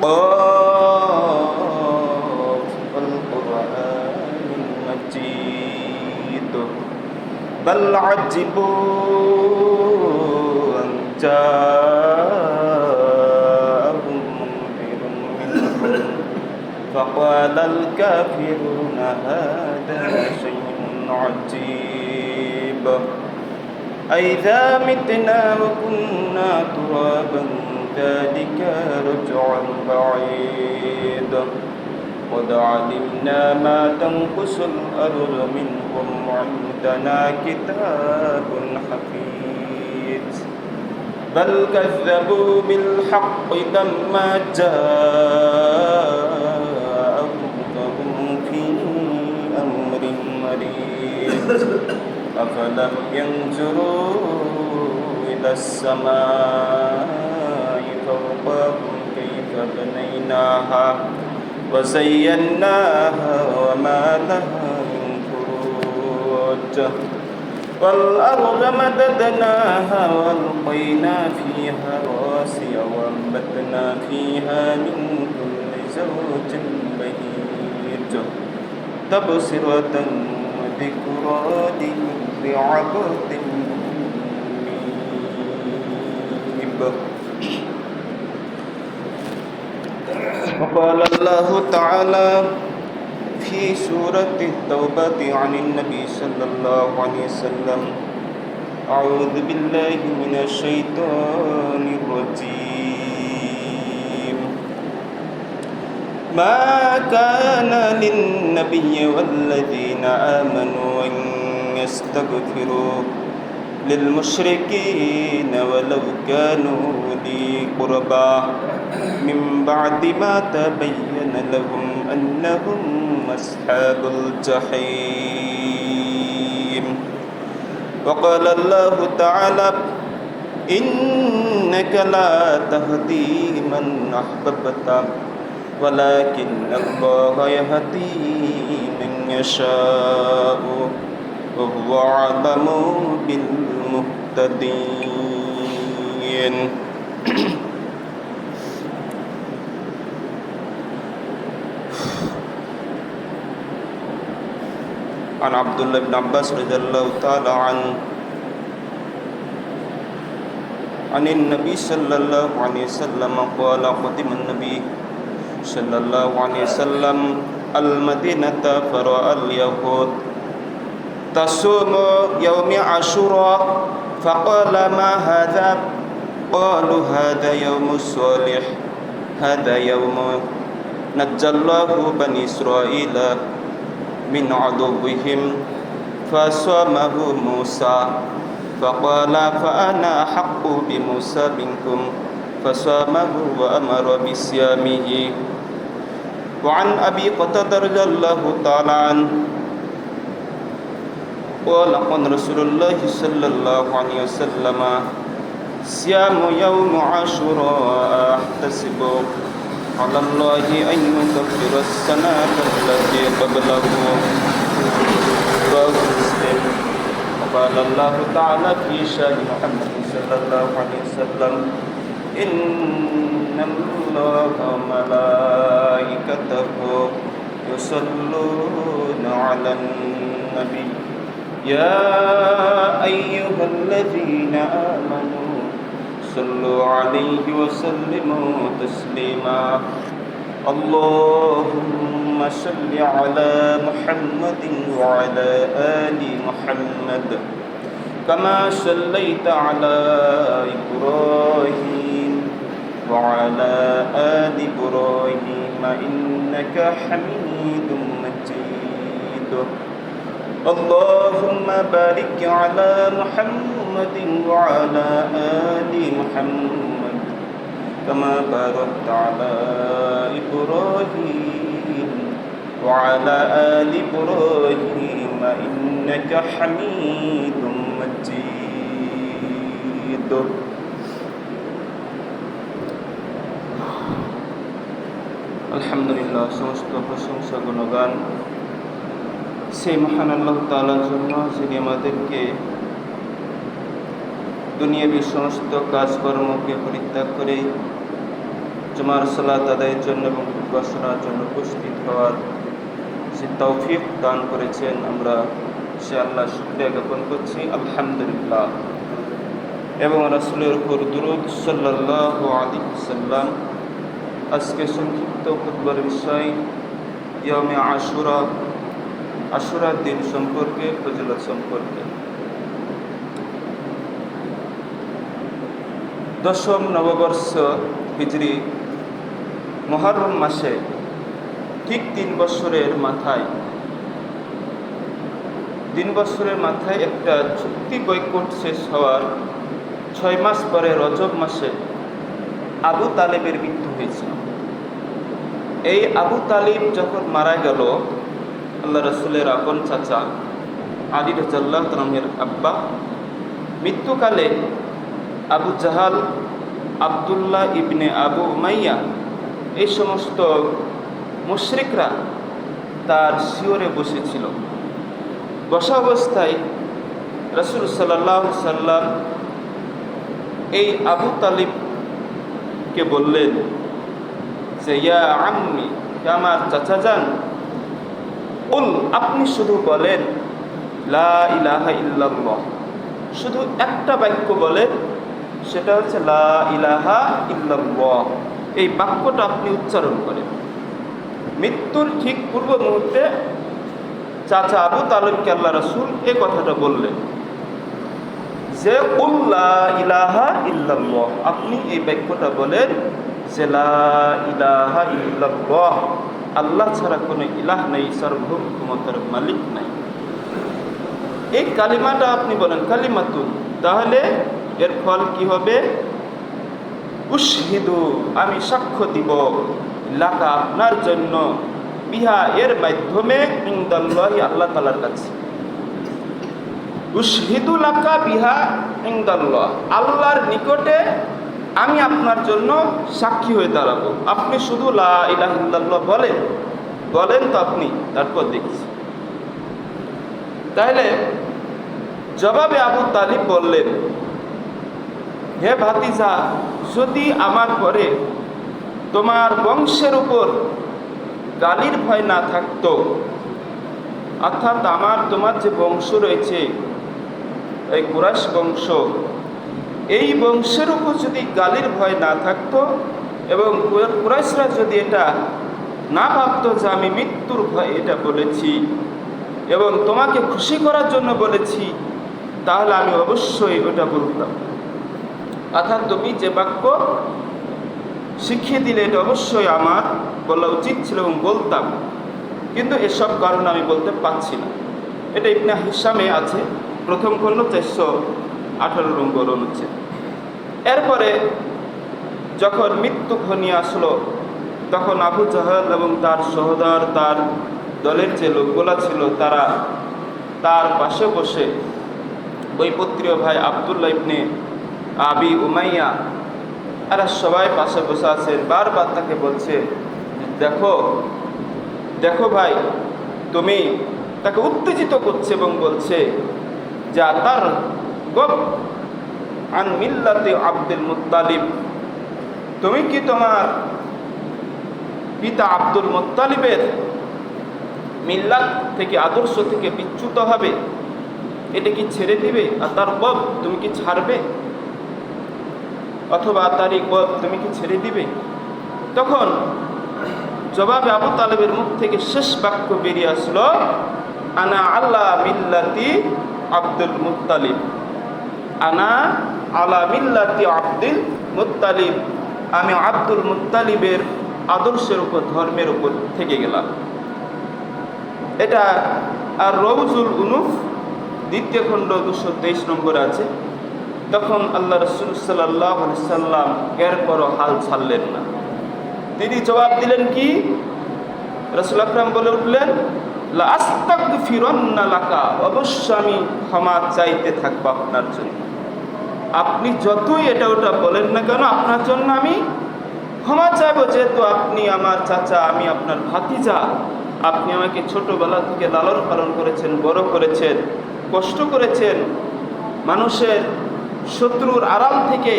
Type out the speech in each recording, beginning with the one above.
قاف والقرآن المجيد بل عجبوا أن جاءهم منذر منهم فقال الكافرون هذا شيء عجيب أئذا متنا وكنا ترابا ذلك رجع بعيد قد علمنا ما تنقص الأرض منهم وعندنا كتاب حفيظ بل كذبوا بالحق لما جاءهم فهم في أمر مريض أفلم ينظروا إلى السماء فوقهم كيف بنيناها وزيناها وما لها من فروج والأرض مددناها وألقينا فيها رواسي وأنبتنا فيها من كل زوج بهيج تبصرة وذكرى لكل عبد منيب وقال الله تعالى في سورة التوبة عن النبي صلى الله عليه وسلم أعوذ بالله من الشيطان الرجيم ما كان للنبي والذين آمنوا أن يستغفروا للمشركين ولو كانوا أولي قربى من بعد ما تبين لهم أنهم أصحاب الجحيم وقال الله تعالى إنك لا تهدي من أحببت ولكن الله يهدي من يشاء وهو أعلم بالمهتدين عن عبد الله بن عباس رضي الله تعالى عن النبي صلى الله عليه وسلم قال قدم النبي صلى الله عليه وسلم المدينة فرأى اليهود تصوم يوم عاشوراء فقال ما هذا قالوا هذا يوم صالح هذا يوم نجى الله بني إسرائيل من عدوهم فصامه موسى فقال فأنا أحق بموسى منكم فصامه وأمر بصيامه وعن أبي قتادة رضي الله تعالى عنه قال قال رسول الله صلى الله عليه وسلم صيام يوم عاشوراء أحتسب على الله أن يكفر السنة التي قبله رواه مسلم وقال الله تعالى في شأن محمد صلى الله عليه وسلم إن الله وملائكته يصلون على النبي يا أيها الذين آمنوا صلوا عليه وسلموا تسليما اللهم صل على محمد وعلى آل محمد كما صليت على إبراهيم وعلى آل إبراهيم إنك حميد مجيد اللهم بارك على محمد وعلى آل محمد كما باركت على إبراهيم وعلى آل إبراهيم إنك حميد مجيد আলহামদুলিল্লাহ, সমস্ত প্রশংসা গুণগান সেই মহান আল্লাহ তাআলার জন্য, যিনি আমাদেরকে দুনিয়াবী সমস্ত কাজকর্মকে পরিত্যাগ করে জুমার সালাত আদায়ের জন্য এবং উপাসনার জন্য উপস্থিত হওয়ার যে তৌফিক দান করেছেন, আমরা সে আল্লাহ শুকরিয়া জ্ঞাপন করছি, আলহামদুলিল্লাহ। এবং রাসূলের উপর দুরূদ সাল্লাল্লাহু আলাইহি ওয়াসাল্লাম। আজকে সংক্ষিপ্ত খুতবার বিষয় ইয়াউমে আশুরা, আশুরার দিন সম্পর্কে, ফজিলত সম্পর্কে। দশম নববর্ষ হিজরি মুহররম মাসে ঠিক 3 বছরের মাথায় একটা চুক্তি বৈকট শেষ হওয়ার 6 মাস পরে রজব মাসে আবু তালেবের মৃত্যু হয়েছিল। এই আবু তালিব যখন মারা গেল, আল্লাহ রসুলের আপন চাচা আলী রাদিয়াল্লাহু তাআলার আব্বা, মৃত্যুকালে আবু জাহাল, আবদুল্লাহ ইবনে আবু উমাইয়া, এই সমস্ত মুশরিকরা তার শিয়রে বসেছিল। বসা অবস্থায় রাসূল সাল্লাল্লাহু আলাইহি সাল্লাম এই আবু তালিবকে বললেন যে, ইয়া আম্মি, আমার চাচা যান, আপনি শুধু বলেন লা ইলাহা ইল্লাল্লাহ, শুধু একটা বাক্য বলেন, সেটা হচ্ছে লা ইলাহা ইল্লাল্লাহ। এই বাক্যটা আপনি উচ্চারণ করেন। মৃত্যুর ঠিক পূর্ব মুহূর্তে চাচা আবু তালিবকে আল্লাহ রাসূল এই কথাটা বললেন যে লা ইলাহা ইল্লাল্লাহ, আপনি এই বাক্যটা বলেন যে লা ইলাহা ইল্লাল্লাহ, আল্লাহ ছাড়া কোনো ইলাহ নেই, সার্বভৌম ক্ষমতার মালিক নাই। এই কালিমাটা আপনি বলেন, কালিমাতুন, তাহলে এর ফল কি হবে? উশহিদু, আমি সাক্ষ্য দিব, লাকা, আপনার জন্য, বিহা, এর মাধ্যমে, ইনদাল্লাহি, আল্লাহ তাআলার কাছে। উশহিদু লাকা বিহা ইনদাল্লাহ, আল্লাহর নিকটে আমি আপনার জন্য সাক্ষী হয়ে দাঁড়াবো। আপনি শুধু লা ইলাহা ইল্লাল্লাহ বলেন তো আপনি, তারপর দেখছি। তাহলে জবাবে আবু তালিব বললেন, হে ভাতিজা, যদি আমার পরে তোমার বংশের উপর গালির ভয় না থাকতো, অর্থাৎ তোমার যে বংশ রয়েছে, এই কুরাইশ বংশ, এই বংশের উপর যদি গালির ভয় না থাকতো এবং কুরাইশরা যদি এটা না ভাবতো যে আমি মৃত্যুর ভয় এটা বলেছি এবং তোমাকে খুশি করার জন্য বলেছি, তাহলে আমি অবশ্যই ওটা বলতাম। অর্থাৎ তুমি যে বাক্য শিখিয়ে দিলে এটা অবশ্যই আমার বলা উচিত ছিল এবং বলতাম, কিন্তু এসব কারণে আমি বলতে পারছি না। এটা ইবনে হিশামে আছে, প্রথম খণ্ড 418 নম্বর অনুচ্ছেদ। এরপরে যখন মৃত্যু ঘনিয়ে আসলো, তখন আবু জাহাল এবং তার সহোদর, তার দলের যে লোকগুলা ছিল, তারা তার পাশে বসে, ওই পুত্রীয় ভাই আবদুল্লাহ ইবনে আবি উমাইয়া, এরা সবাই পাশে বসে আছেন। বারবার তাকে বলছে, দেখো ভাই, তুমি, তাকে উত্তেজিত করছে এবং বলছে যে তার গব আন মিল্লাতে আব্দুল মুত্তালিব, তুমি কি তোমার পিতা আব্দুল মুত্তালিবের মিল্লাত থেকে, আদর্শ থেকে বিচ্যুত হবে? এটা কি ছেড়ে দিবে? আর তার গব তুমি কি ছাড়বে? অথবা তারই গব তুমি কি ছেড়ে দিবে? তখন জবাবে আবু তালেবের মুখ থেকে শেষ বাক্য বেরিয়ে আসলো, আনা আলা মিল্লাতি আব্দুল মুত্তালিব, আনা আলা মিল্লাতি আব্দুল মুত্তালিব, আমি আব্দুল মুত্তালিবের আদর্শের উপর, ধর্মের উপর থেকে গেলাম। এটা আর রওজুল উনুফ 2য় খণ্ড 223 নম্বরে আছে। তখন আল্লাহ রাসূল সাল্লাল্লাহু আলাইহি সাল্লাম এরপরও হাল ছাড়লেন না। তিনি জবাব দিলেন কি? রাসূল আকরাম বলে উঠলেন, লা আস্তাগফিরুন্না লাকা, অবশ্য আমি ক্ষমা চাইতে থাকবো আপনার জন্য। আপনি যতই এটা ওটা বলেন না কেন, আপনার জন্য আমি ক্ষমা চাইবো, যেহেতু আপনি আমার চাচা, আমি আপনার ভাতিজা। আপনি আমাকে ছোটবেলা থেকে লালন পালন করেছেন, বড় করেছেন, কষ্ট করেছেন, মানুষের শত্রুর আড়াল থেকে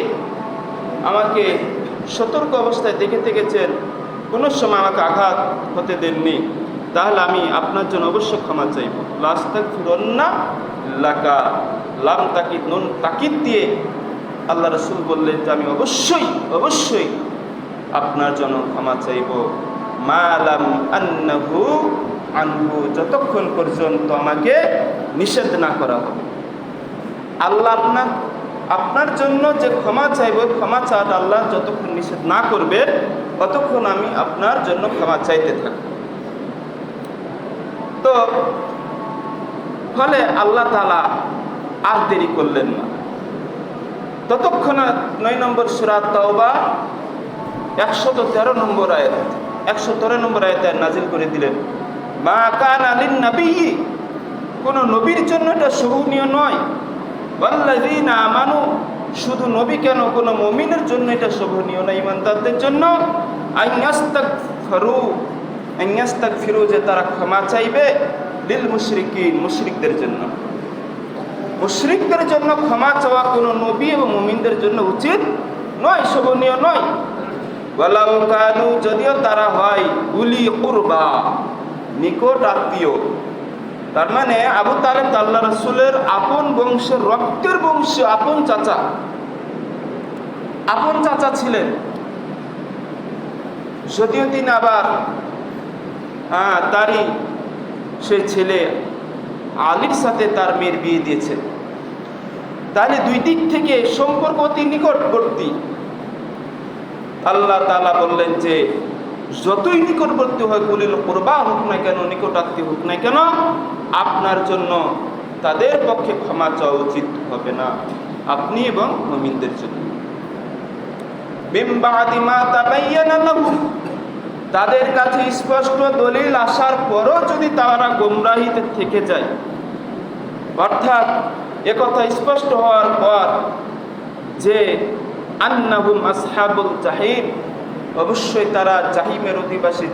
আমাকে সতর্ক অবস্থায় দেখে গেছেন, কোনো সময় আমাকে আঘাত হতে দেননি, তাহলে আমি আপনার জন্য অবশ্যই ক্ষমা চাইব। লাস্তাগফিরুন্না লাকা, লাম তাকিদ নুন তাকিদ দিয়ে আল্লাহ রাসূল বললেন যে আমি অবশ্যই আপনার জন্য ক্ষমা চাইব, মালাম আন্নাহু আনহু, যতক্ষণ পর্যন্ত আমাকে নিষেধ না করা হবে। আল্লাহ আপনার জন্য যে ক্ষমা চাইব, ক্ষমা চাওয়াটা আল্লাহ যতক্ষণ নিষেধ না করবে ততক্ষণ আমি আপনার জন্য ক্ষমা চাইতে থাকব। তো ফলে আল্লাহ তাআলা আর দেরি করলেন না, ততক্ষণ 9 নম্বর সূরা তাওবা 113 নম্বর আয়াত 113 নম্বর আয়াত নাজিল করে দিলেন, মা কানা লিন নবী, কোন নবীর জন্য এটা শোভনীয় নয়, ওয়াল্লাযীনা আমানু, শুধু নবী কেন, কোন মুমিনের জন্য এটা শোভনীয় নয়, ঈমানদারদের জন্য, আইয়াস্তাগফিরু, যে তারা ক্ষমা চাইবে, লিল মুশরিকিন, মুশরিকদের জন্য। মুশরিকদের জন্য ক্ষমা চাওয়া কোন নবী এবং মুমিনদের জন্য উচিত নয়, শোভনীয় নয়। ওয়ালাউ কানু, যদিও তারা হয় উলি কুরবা, নিকট আত্মীয়। তার মানে আবু তালেব আল্লাহ রাসূলের আপন বংশের, রক্তের বংশ, আপন চাচা ছিলেন। যদিও তিনি আবার তারই সেই ছেলে আলীর সাথে তার মেয়ের বিয়ে দিয়েছেন, তাহলে দুই দিক থেকে সম্পর্ক অতি নিকটবর্তী। আল্লাহ তাআলা বললেন যে যতই নিকটবর্তী হয়, উলিল কুরবা হোক না কেন, নিকট আত্মীয় হোক না কেন, আপনার জন্য তাদের পক্ষে ক্ষমা চাওয়া উচিত হবে না, আপনি এবং মুমিনদের জন্য। মিন বাদি মা তাবায়্যানা লাহুম, তাদের কাছে স্পষ্ট দলিল আসার পরও যদি তারা গোমরাহিতে থেকে যায়, অর্থাৎ একথা স্পষ্ট হওয়ার পর যে আন্নাহুম আসহাবুল জাহিম, অবশ্যই তারা জাহিমের অধিবাসী,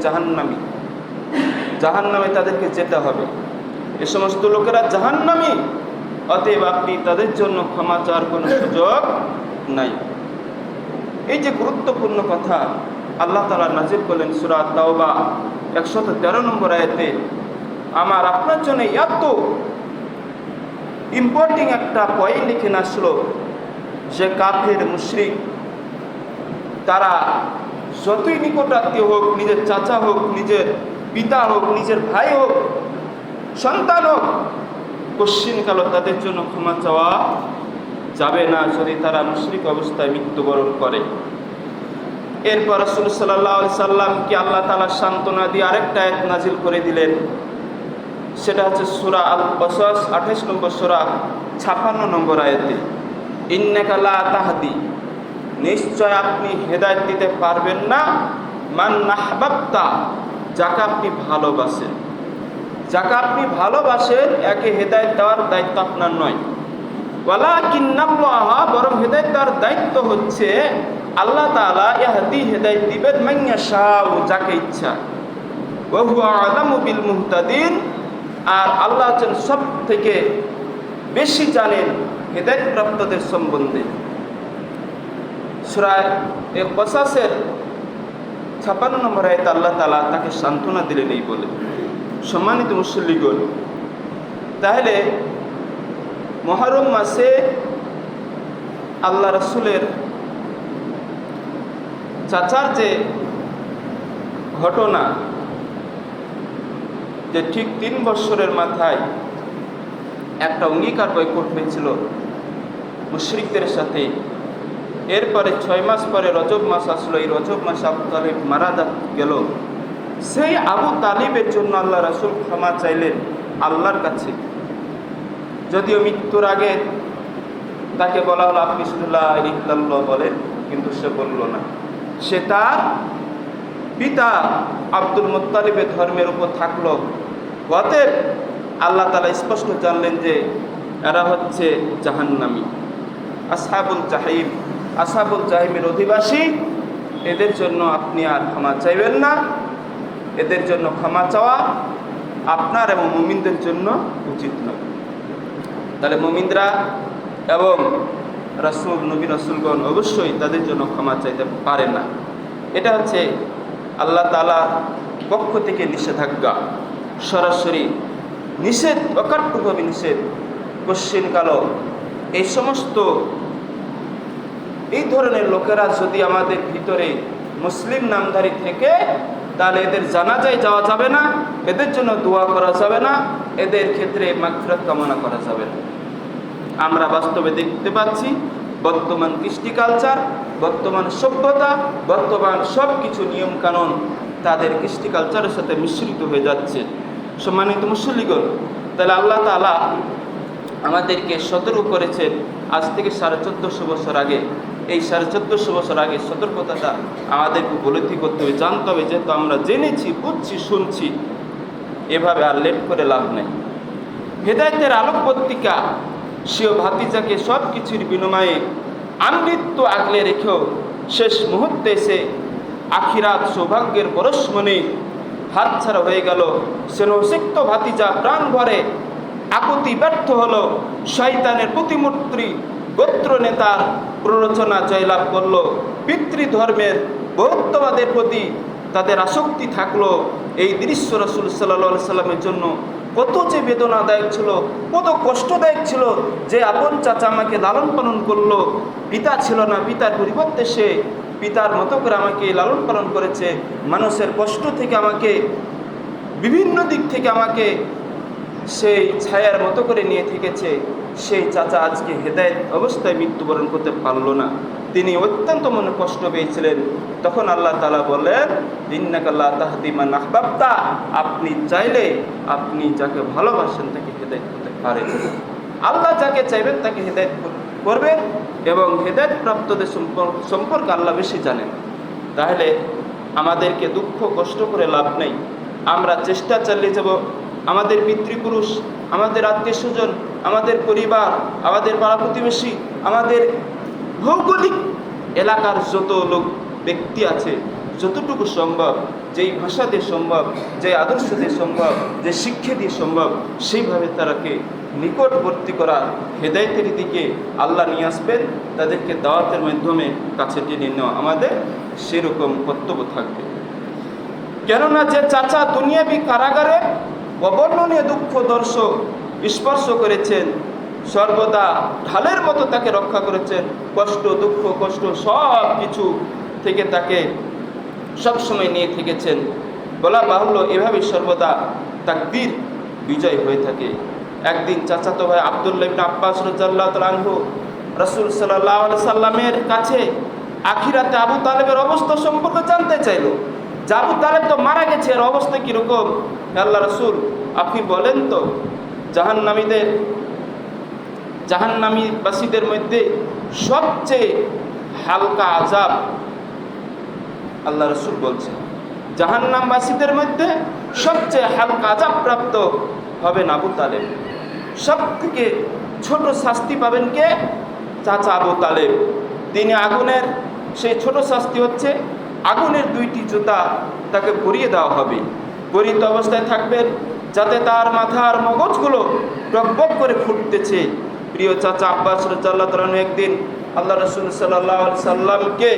জাহান্নামে তাদেরকে যেতে হবে, এ সমস্ত লোকেরা জাহান্নামী, অতএব আপনি তাদের জন্য ক্ষমা চাওয়ার কোনো সুযোগ নাই। এই যে গুরুত্বপূর্ণ কথা আল্লাহ তাআলা নাজিল করলেন সূরা তাওবা 113 নম্বর আয়াতে, আমার আপনার জন্য এত ইম্পর্টেন্ট একটা পয়েন্ট লিখে আসলো যে কাফের মুশরিক তারা যতই নিকট আত্মীয় হোক, নিজের চাচা হোক, নিজের পিতা হোক, নিজের ভাই হোক, সন্তান হোক, কশ্চিনকালও তাদের জন্য ক্ষমা চাওয়া যাবে না যদি তারা মুশরিক অবস্থায় মৃত্যুবরণ করে। এরপর রাসূল সাল্লাল্লাহু আলাইহি সাল্লামকে আল্লাহ তাআলা সান্ত্বনা দিয়ে আরেকটা আয়াত নাজিল করে দিলেন, সেটা হচ্ছে সূরা আল কসাস 28 নম্বর সূরা 56 নম্বর আয়াতে, ইন্নাকা লা তাহদি, নিশ্চয় আপনি হেদায়েত দিতে পারবেন না, মান আহবাবতা, যাকে আপনি ভালোবাসেন, একে হেদায়েত দেওয়ার দায়িত্ব আপনার নয়। ওয়ালাকিন্নাল্লাহ, বরং হেদায়েত দেওয়ার দায়িত্ব হচ্ছে আল্লাহ তাআলা, ইয়াহদি, হেদায়েত দিবেন, মান ইয়াশাউ, যাকে ইচ্ছা, ওয়া হুয়া আলামু বিল মুহতাদিন, আর আল্লাহ হচ্ছেন সব থেকে বেশি জানেন হেদায়েত প্রাপ্তদের সম্বন্ধে। সূরা কসাসের 56 নম্বর আয়াতে আল্লাহ তাআলা তাকে সান্ত্বনা দিলেন এই বলে। সম্মানিত মুসল্লিগণ, তাহলে মুহররম মাসে আল্লাহ রাসূলের চাচার যে ঘটনা, যে ঠিক 3 বছরের মাথায় একটা অঙ্গীকার বৈকট হয়েছিল মুশরিকদের সাথে, এরপরে 6 মাস পরে রজব মাস আসলো, এই রজব মাসে আবু তালিব মারা গেল। সেই আবু তালিবের জন্য আল্লাহ রাসূল ক্ষমা চাইলেন আল্লাহর কাছে, যদিও মৃত্যুর আগে তাকে বলা হলো আপনি শুধু লা ইলাহা ইল্লাল্লাহ বলেন, কিন্তু সে বলল না। সে তার পিতা আব্দুল মুত্তালিবের ধর্মের উপর থাকলো। অতএব আল্লাহ তাআলা স্পষ্ট জানলেন যে এরা হচ্ছে জাহান্নামী, আসহাবুল জাহিমের অধিবাসী, এদের জন্য আপনি আর ক্ষমা চাইবেন না, এদের জন্য ক্ষমা চাওয়া আপনার এবং মুমিনদের জন্য উচিত নয়। তাহলে মুমিনরা এবং রাসূল নবী রাসূলগণ অবশ্যই তাদের জন্য ক্ষমা চাইতে পারে না। এটা হচ্ছে আল্লাহ তাআলার পক্ষ থেকে নিষেধাজ্ঞা, সরাসরি নিষেধ, অকাট্যভাবে নিষেধ। কোশ্চিনকালও এই সমস্ত এই ধরনের লোকেরা যদি আমাদের ভিতরে মুসলিম নামধারী থেকে, তাহলে এদের জানাজায় যাওয়া যাবে না, এদের জন্য দোয়া করা যাবে না, এদের ক্ষেত্রে মাগফিরাত কামনা করা যাবে না। আমরা বাস্তবে দেখতে পাচ্ছি বর্তমান কৃষ্টি কালচার, বর্তমান সভ্যতা, বর্তমান সব কিছু নিয়মকানুন তাদের কৃষ্টি কালচারের সাথে মিশ্রিত হয়ে যাচ্ছে। সম্মানিত মুসল্লিগণ, তাহলে আল্লাহ তাআলা আমাদেরকে সতর্ক করেছেন আজ থেকে 1450 বছর আগে। এই 1450 বছর আগে সতর্কতাটা আমাদেরকে উপলব্ধি করতে হবে, জানতে হবে। যেহেতু আমরা জেনেছি, বুঝছি, শুনছি, এভাবে আর লেট করে লাভ নেই। হেদায়েতের আলোক পত্রিকা সেও ভাতিজাকে সব কিছুর বিনিময়ে আমৃত্যু আগলে রেখেও শেষ মুহূর্তে এসে আখিরাত সৌভাগ্যের পরশমণি হাতছাড়া হয়ে গেল। স্নেহসিক্ত ভাতিজা প্রাণ ভরে আকুতি ব্যর্থ হলো। শয়তানের প্রতিমূর্তি গোত্র নেতার প্ররোচনা জয়লাভ করলো। পিতৃধর্মের বহুত্ববাদের প্রতি তাদের আসক্তি থাকলো। এই দৃশ্য রাসূল সাল্লাল্লাহু আলাইহি সাল্লামের জন্য কত যে বেদনাদায়ক ছিল, কত কষ্টদায়ক ছিল। যে আপন চাচা আমাকে লালন পালন করলো, পিতা ছিল না, পিতার পরিবর্তে সে পিতার মতো করে আমাকে লালন পালন করেছে, মানুষের কষ্ট থেকে আমাকে, বিভিন্ন দিক থেকে আমাকে সেই ছায়ার মতো করে নিয়ে থেকেছে। সেই চাচা আজকে হেদায়েত অবস্থায় মৃত্যুবরণ করতে পারল না। তিনি অত্যন্ত মনে কষ্ট পেয়েছিলেন। তখন আল্লাহ তাআলা বলেন, ইন্নাকা লা তাহদি মান আহবাবতা, আপনি চাইলে আপনি যাকে ভালোবাসেন তাকে হেদায়েত করতে পারেন। আল্লাহ যাকে চাইবেন তাকে হেদায়েত করবেন, এবং হেদায়েত প্রাপ্তদের সম্পর্কে আল্লাহ বেশি জানেন। তাহলে আমাদেরকে দুঃখ কষ্ট করে লাভ নেই। আমরা চেষ্টা চালিয়ে যাব। আমাদের পিতৃপুরুষ, আমাদের আত্মীয় স্বজন, আমাদের পরিবার, আমাদের পাড়া প্রতিবেশী, আমাদের ভৌগোলিক এলাকার যত লোক ব্যক্তি আছে, যতটুকু সম্ভব, যেই ভাষা দিয়ে সম্ভব, যে আদর্শ দিয়ে সম্ভব, যে শিক্ষা দিয়ে সম্ভব, সেইভাবে তারাকে নিকটবর্তী করা, হেদায়েতের দিকে আল্লাহ নিয়ে আসবেন। তাদেরকে দাওয়াতের মাধ্যমে কাছে টেনে নেওয়া আমাদের সেরকম কর্তব্য থাকবে। কেননা যে চাচা দুনিয়াবি কারাগারে অবর্ণনীয় দুঃখ দর্শ স্পর্শ করেছেন, সর্বদা ঢালের মতো তাকে রক্ষা করেছেন, কষ্ট, দুঃখ, কষ্ট সব কিছু থেকে তাকে সবসময় নিয়ে থেকেছেন, বলা বাহুল্য এভাবে সর্বদা তাকদীর বিজয় হয়ে থাকে। একদিন চাচাতো ভাই আব্দুল্লাহ ইবনে আব্বাস রাদিয়াল্লাহু তাআলা আনহু রাসূল সাল্লাল্লাহু আলাইহি সাল্লামের কাছে আখিরাতে আবু তালেবের অবস্থা সম্পর্কে জানতে চাইল। যে আবু তালেব তো মারা গেছে, এর অবস্থা কীরকম? আল্লাহ রাসূল, আপনি বলেন তো, জাহান্নামীবাসীদের মধ্যে সবচেয়ে হালকা আযাব, আল্লাহ রাসূল বলছেন জাহান্নামবাসীদের মধ্যে সবচেয়ে হালকা আযাব প্রাপ্ত হবেন আবু তালেব। সব থেকে ছোট শাস্তি পাবেন কে? চাচা আবু তালেব। তিনি আগুনের, সেই ছোট শাস্তি হচ্ছে আগুনের 2টি জুতা তাকে পরিয়ে দেওয়া হবে। পরিত অবস্থায় থাকবেন, যাতে তার মাথার মগজগুলো টকবক করে ফুটতেছে। প্রিয় চাচা আব্বাস রাদিয়াল্লাহু তাআলা আনহু একদিন আল্লাহ রাসূল সাল্লাল্লাহু আলাইহি সাল্লামকে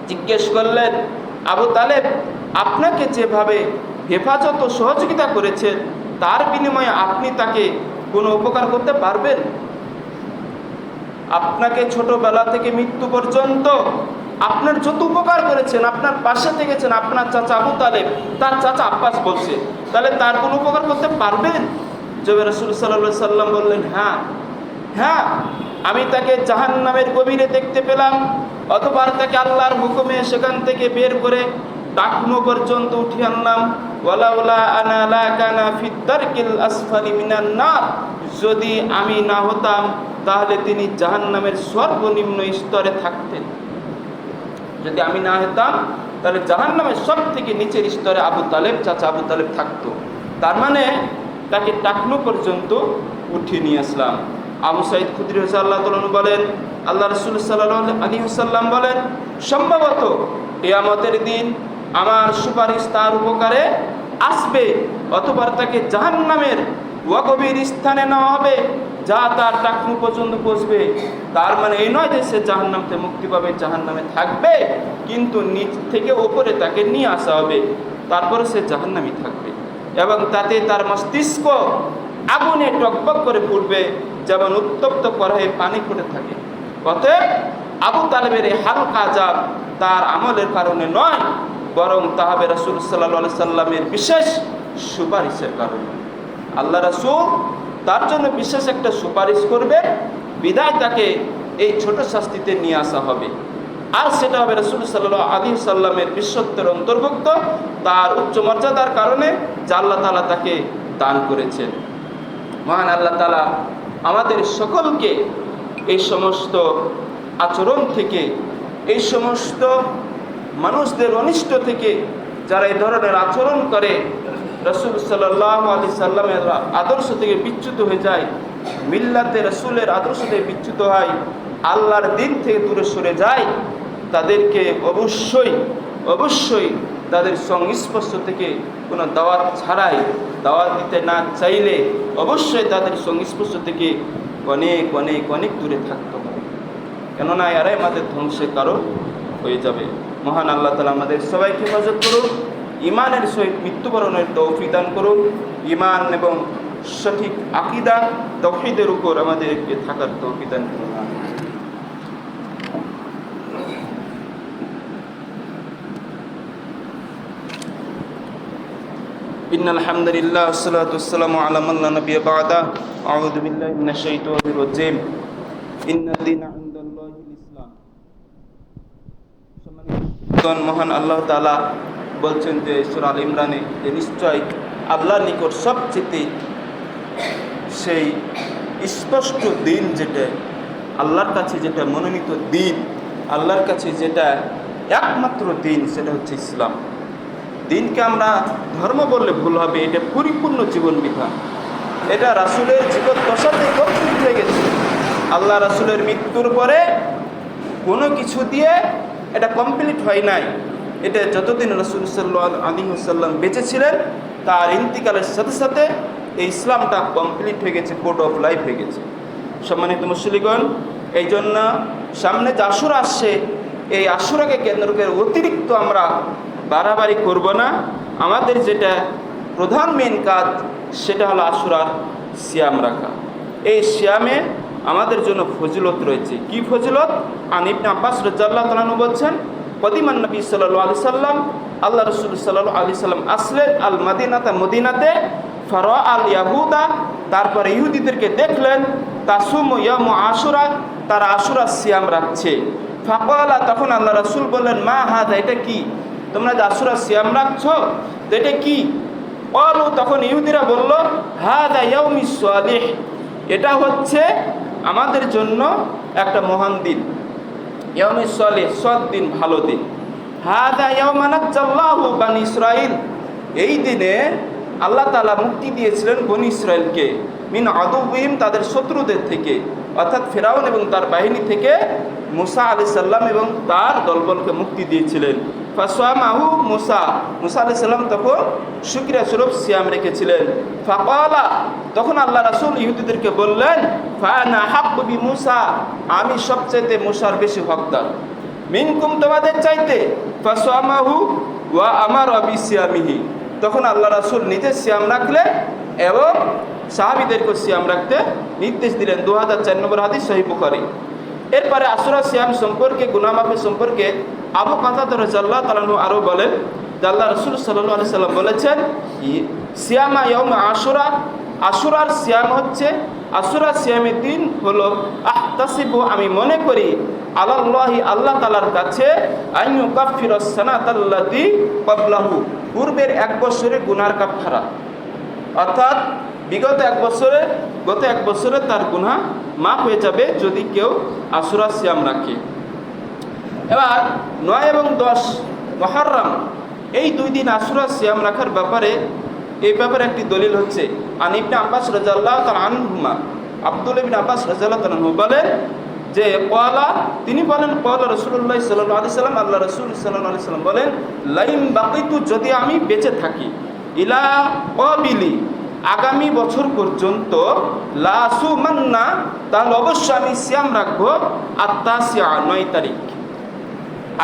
জিজ্ঞেস করলেন, আবু তালেব আপনাকে যেভাবে হেফাজত ও সহযোগিতা করেছেন, তার বিনিময়ে আপনি তাকে কোনো উপকার করতে পারবেন? আপনাকে ছোটবেলা থেকে মৃত্যু পর্যন্ত আপনার যত উপকার করেছেন, আপনার পাশে থেকেছেন আপনার চাচা আবু তালেব, তার চাচা আব্বাস বলছে, তাহলে তার কোনো উপকার করতে পারবেন? জবে রাসূল সাল্লাল্লাহু আলাইহি সাল্লাম বললেন, হ্যাঁ হ্যাঁ, আমি তাকে জাহান্নামের গভীরে দেখতে পেলাম, অথবা তাকে আল্লাহর হুকুমে সেখান থেকে বের করে টাকনো পর্যন্ত উঠিয়ে আনলাম। ওয়ালাউলা আনা লা কানা ফিদ দারকিল আসফালি মিনান নার, যদি আমি না হতাম তাহলে তিনি জাহান্নামের সর্বনিম্ন স্তরে থাকতেন। যদি আমি না হতাম তাহলে জাহান্নামের সব থেকে নিচের স্তরে আবু তালেব, চাচা আবু তালেব থাকতো। তার মানে তাকে টাকনো পর্যন্ত উঠিয়ে নিয়ে আসলাম। আবু সাঈদ খুদরি রাদিয়াল্লাহু তাআলা বলেন, আল্লাহ রাসূল সাল্লাল্লাহু আলাইহি ওয়াসাল্লাম বলেন, সম্ভবত কিয়ামতের দিন আমার সুপারিশ তার উপকারে আসবে, অথবা তাকে জাহান্নামের গভীর স্থানে নেওয়া হবে যা তার টাকনু পর্যন্ত পৌঁছবে। তার মানে এই নয় যে সে জাহান্নাম থেকে মুক্তি পাবে, জাহান্নামে থাকবে, কিন্তু নিচ থেকে ওপরে তাকে নিয়ে আসা হবে, তারপরে সে জাহান্নামী থাকবে এবং তাতে তার মস্তিষ্ক আগুনে টকবক করে ফুটবে, যেমন উত্তপ্ত কড়াইয়ে পানি ফুটে থাকে। অতএব আবু তালেবের এই হালকা আযাব তার আমলের কারণে নয়, বরং তাহাবে রাসূল সাল্লাল্লাহু আলাইহি সাল্লামের বিশেষ সুপারিশের কারণে। আল্লাহ রাসূল তার জন্য বিশেষ একটা সুপারিশ করবে, বিদায় তাকে এই ছোট শাস্তিতে নিয়ে আসা হবে। আর সেটা হবে রাসূল সাল্লাল্লাহু আলাইহি সাল্লামের বিশ্বত্বের অন্তর্ভুক্ত, তার উচ্চ মর্যাদার কারণে যা আল্লাহ তাআলা তাকে দান করেছেন। মহান আল্লাহ তাআলা আমাদের সকলকে এই সমস্ত আচরণ থেকে, এই সমস্ত মানুষদের অনিষ্ট থেকে, যারা এই ধরনের আচরণ করে রাসূল সাল্লাল্লাহু আলাইহি সাল্লামের আদর্শ থেকে বিচ্যুত হয়ে যায়, মিল্লাতে রাসূলের আদর্শ থেকে বিচ্যুত হয়, আল্লাহর দিন থেকে দূরে সরে যায়, তাদেরকে অবশ্যই তাদের সংস্পর্শ থেকে কোনো দাওয়াত ছাড়াই, দাওয়াত দিতে না চাইলে অবশ্যই তাদের সংস্পর্শ থেকে অনেক অনেক অনেক দূরে থাকতে হবে, কেননা এরাই আমাদের ধ্বংসের কারণ হয়ে যাবে। মহান আল্লাহ তাআলা আমাদের সবাইকে হেফাজত করুন, ইমানের সহিত মৃত্যুবরণের তৌফিক দান করুন, ইমান এবং সঠিক আকীদা তাওহীদের উপর আমাদেরকে থাকার তৌফিক দান করুন। ইন্নাল হামদুলিল্লাহ ওয়াসসালাতু ওয়াসসালামু আলা মান লা নাবিয়্যা বা'দা। আউযু বিল্লাহি মিনাশ শাইতানির রাজীম। ইন্নাদ দীনা ইনদাল্লাহিল ইসলাম। মহান আল্লাহ তাআলা বলছেন যে সূরা আল ইমরানে, যে নিশ্চয় আল্লাহর নিকট সবচেয়ে সেই স্পষ্ট দিন, যেটা আল্লাহর কাছে যেটা মনোনীত দিন, আল্লাহর কাছে যেটা একমাত্র দিন, সেটা হচ্ছে ইসলাম। দিনকে আমরা ধর্ম বললে ভুল হবে, এটা পরিপূর্ণ জীবন বিধান। এটা রাসূলের জীবন দশাতে কমপ্লিট হয়ে গেছে। আল্লাহ রাসূলের মৃত্যুর পরে কোনো কিছু দিয়ে এটা কমপ্লিট হয় নাই। এটা যতদিন রাসূল সাল্লাল্লাহু আলাইহি ওয়াসাল্লাম বেঁচে ছিলেন, তার ইন্তিকালের সাথে সাথে এই ইসলামটা কমপ্লিট হয়ে গেছে, কোড অফ লাইফ হয়ে গেছে। সম্মানিত মুসলিমগণ, এই জন্য সামনে যে আশুরা আসছে, এই আশুরাকে কেন্দ্র করে অতিরিক্ত আমরা বাড়াবাড়ি করব না। আমাদের যেটা প্রধান মেন কাজ, সেটা হলো আশুরার সিয়াম রাখা। এই সিয়ামে আমাদের জন্য ফজিলত রয়েছে। কি ফজিলত? আন ইবনে আব্বাস রাদিয়াল্লাহু তাআলা আনহু বলছেন, কদিমান নবী সাল্লাল্লাহু আলাইহি সাল্লাম, আল্লাহ রাসূল সাল্লাল্লাহু আলাইহি সাল্লাম আসলেন আল মদিনাতে, ফারা আল ইয়াহুদা, তারপরে ইহুদিদেরকে দেখলেন, তাসুমু ইয়াউম আশুরা, তারা আশুরা সিয়াম রাখছে। ফাকালা, তখন আল্লাহ রাসূল বললেন, মা হাদা, এটা কি? তোমরা যে আশুরা সিয়াম রাখছো, তো এটা কি? ক্বালু, তখন ইহুদিরা বলল, হাদা ইয়াউমিস সালিহ, এটা হচ্ছে আমাদের জন্য একটা মহান দিন। ইয়াউমিস সালিহ, সৎ দিন, ভালো দিন। হাদা ইয়াউমা নাজ্জাল্লাহু বানি ইসরাঈল, এই দিনে আল্লাহ তাআলা মুক্তি দিয়েছিলেন বনি ইসরাইলকে, মিন আদুবিহিম, তাদের শত্রুদের থেকে, অর্থাৎ ফিরাউন এবং তার বাহিনী থেকে মুসা আলাইহিস সালাম এবং তার দলবলকে মুক্তি দিয়েছিলেন। ফাসামাহু মুসা আলাইহিস সালাম তখন শুকরিয়া স্বরূপ সিয়াম রেখেছিলেন। ফাকালা, তখন আল্লাহ রাসূল ইহুদিদেরকে বললেন, ফানা হাক্কু বি মুসা, আমি সবচেয়ে মুসার বেশি হকদার, মিনকুম, তোমাদের চাইতে। ফাসামাহু ওয়া আমারা বিসিয়ামিহি, তখন আল্লাহ রাসূল নিজে সিয়াম রাখলেন এবং সাহাবীদেরকে সিয়াম রাখতে নির্দেশ দিলেন। 2004 নম্বর হাদিস, সহিহ বুখারী। এরপরে আশুরা সিয়াম সম্পর্কে, গুনাহ মাফের সম্পর্কে আবু কাতাদা রাদিয়াল্লাহু তাআলা আনহু আরও বলেন যে আল্লাহ রাসূল সাল্লাল্লাহু আলাইহি সাল্লাম বলেছেন, সিয়ামা ইয়াউম আশুরা, আশুরার সিয়াম হচ্ছে, আশুরা সিয়ামের দিন হলো আহতাসিবু, আমি মনে করি, আলাল্লাহি, আল্লাহ তাআলার কাছে, আইয়ু কাফিরাস সানাতাল্লাতী ক্বাবলাহু, পূর্বের এক বছরের গুনার কাফারা, অর্থাৎ বিগত এক বছরে তার গুনাহ মাফ হয়ে যাবে যদি কেউ আশুরা সিয়াম রাখে। এবার 9 এবং 10 মুহররম, এই দুই দিন আশুরা সিয়াম রাখার ব্যাপারে, এই ব্যাপারে একটি দলিল হচ্ছে আন ইবনে আব্বাস রাদিয়াল্লাহু তাআলা আনহুমা, আব্দুল্লাহ ইবনে আব্বাস রাদিয়াল্লাহু তাআলা আনহু বলেন যে ক্বালা, তিনি বলেন, ক্বালা রাসূলুল্লাহ সাল্লাল্লাহু আলাইহি সাল্লাম, আল্লাহ রাসূল সাল্লাল্লাহু আলাইহি সাল্লাম বলেন, লাইম বাকিতু, যদি আমি বেঁচে থাকি, ইলা ক্বাবিলি, আগামী বছর পর্যন্ত লা আসুমান্না, তাহলে অবশ্যই আমি সিয়াম রাখবো আত্তাসিয়া 9 তারিখ।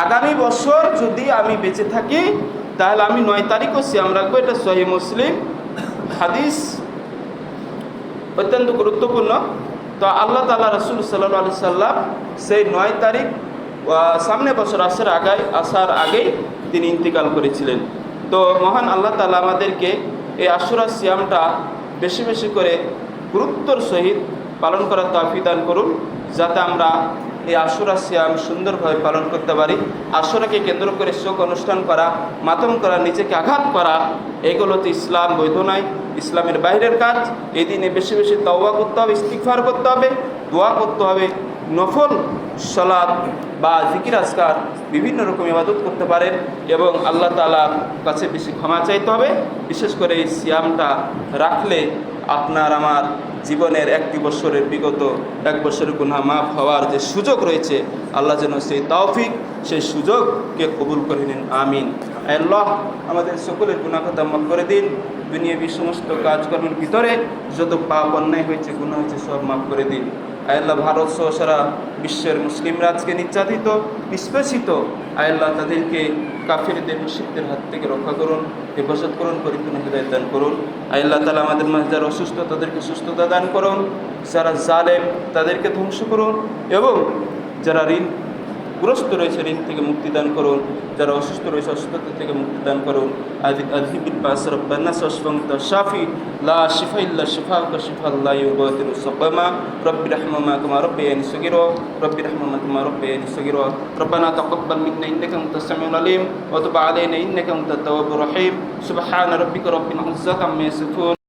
আগামী বছর যদি আমি বেঁচে থাকি তাহলে আমি 9 তারিখও সিয়াম রাখবো। এটা সহিহ মুসলিম হাদিস, অত্যন্ত গুরুত্বপূর্ণ। তো আল্লাহ তাআলা রাসূল সাল্লাল্লাহু আলাইহি সাল্লাম সেই 9 তারিখ সামনে বছর আসার আগেই তিনি ইন্তিকাল করেছিলেন। তো মহান আল্লাহ তাআলা আমাদেরকে এই আশুরা সিয়ামটা বেশি বেশি করে গুরুত্বর সহিত পালন করার তৌফিক দান করুন, যাতে আমরা এই আশুরা সিয়াম সুন্দরভাবে পালন করতে পারি। আশুরাকে কেন্দ্র করে শোক অনুষ্ঠান করা, মাতম করা, নিজেকে আঘাত করা, এগুলোতে ইসলাম বৈধ নয়, ইসলামের বাইরের কাজ। এই দিনে বেশি বেশি তওবা করতে হবে, ইস্তিগফার করতে হবে, দোয়া করতে হবে, নফল সালাত বা জিকির আজকার বিভিন্ন রকম ইবাদত করতে পারেন এবং আল্লাহ তাআলার কাছে বেশি ক্ষমা চাইতে হবে। বিশেষ করে এই সিয়ামটা রাখলে আপনার আমার জীবনের একটি বছরের বিগত 1 বছরের গুনাহ মাফ হওয়ার যে সুযোগ রয়েছে, আল্লাহ যেন সেই তৌফিক, সেই সুযোগকে কবুল করে নিন, আমিন। আল্লাহ আমাদের সকলের গুনাহ খাতা মাফ করে দিন। দুনিয়াবী সমস্ত কাজকর্মের ভিতরে যত পাপ অন্যায় হয়েছে, গুনাহ হয়েছে, সব মাফ করে দিন। আল্লাহ ভারত সহ সারা বিশ্বের মুসলিমরা আজকে নির্যাতিত, নিষ্পেষিত, আল্লাহ তাদেরকে কাফিরদের মুশরিকদের হাত থেকে রক্ষা করুন, হেফাজত করুন, পরিপূর্ণ হিদায়াত দান করুন। আল্লাহ তাআলা আমাদের মাঝে যারা অসুস্থ তাদেরকে সুস্থতা দান করুন, যারা জালেম তাদেরকে ধ্বংস করুন এবং যারা ঋণগ্রস্ত রয়েছে ঋণ থেকে মুক্তি দান করুন, যারা অসুস্থ রয়েছে অসুস্থতা থেকে মুক্তি দান করুন। আযহিবিল বাস রাব্বানা শাফা শাফি লা শিফা ইল্লা শিফাউকা শিফা লা ইউগাদিরু সাকামা রব্বিরহমহুমা কামা রাব্বায়ানি সগীরা রব্বিরহমহুমা কামা রাব্বায়ানি সগীরা রব্বানা তাকাব্বাল মিন্না ইন্নাকা আনতাস সামিউল আলিম ওয়া তুব আলাইনা ইন্নাকা আনতাত তাওয়াবুর রহিম সুবহানা রাব্বিকা রাব্বিল ইজ্জাতি আম্মা ইয়াসিফুন।